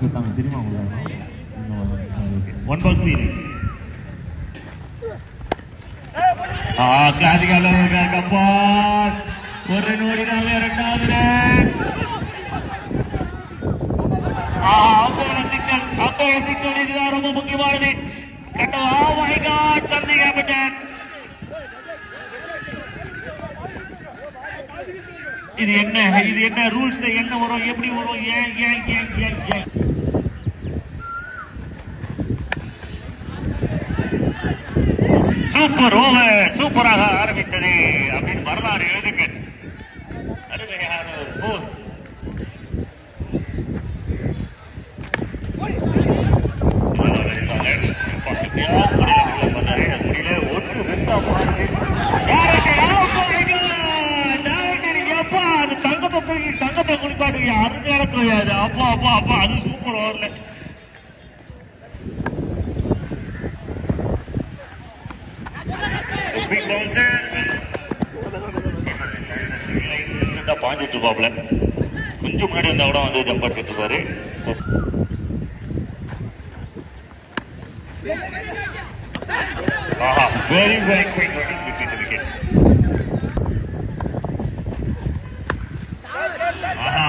கேட்டாங்க தெரியுமா உங்களுக்கு? ஒன் பால் த்ரீ. கிளாசிக்கால கப்பால் ஒரு நோடினாங்க இரண்டாவது சிக்கல் இதுதான் ரொம்ப முக்கியமானது. இது என்ன ரூல்ஸ் என்ன வரும் எப்படி வரும் ஏன் சூப்பர் ஓவர் சூப்பராக ஆரம்பித்தது அப்படின்னு வரலாறு எழுதுங்க. அருமையான ஒரு போர். தங்கத்தை குளிப்பாட்டு அருமையான கிடையாது. அப்பா அப்பா அப்பா அது சூப்பர் ஓவர்ல பாஞ்சிட்டு இருப்பாப்ல. கொஞ்சம் முன்னாடி வந்தா கூட வந்து ஜம்ப் அடிச்சுட்டு இருப்பாரு. Very very quick wicket wicket.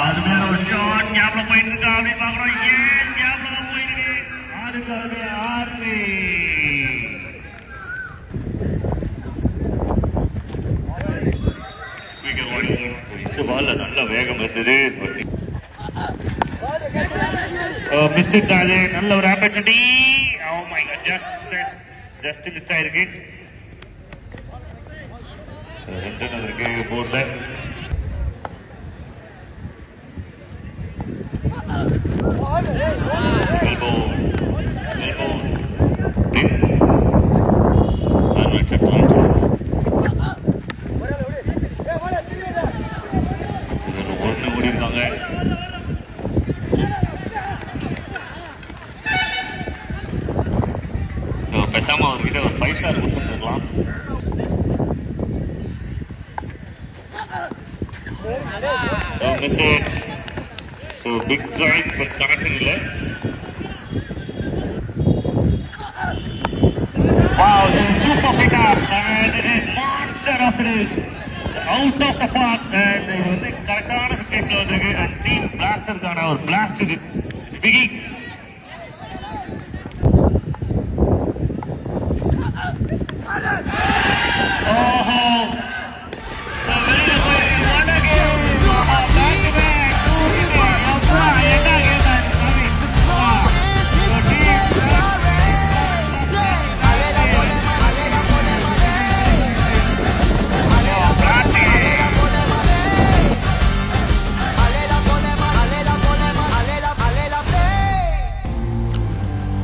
அது மேல ஒரு ஷாட் கேப்ல போயிட்டு இருக்கா அப்படின்னு பாக்குறோம். ஏன் கேப்ல போயிருக்கு? 6 இந்த பால்ல நல்ல வேகம் இருந்தது. மிஸ் அது நல்ல ஒரு opportunity. Oh my god just miss ஆயிருக்கு. 2 இருக்கு போர்ட்ல. பேசாம அவர்கிட்ட ஒரு 5 ஸ்டார் கொடுத்துருக்கலாம். So big drive but connection இல்ல. Wow, this is super pick up and it is monster of the day. Out of the park and இது வந்து கரெக்டான விக்கெட்ல வந்திருக்கு. and team blasterக்கான ஒரு blast இது. It's biggie.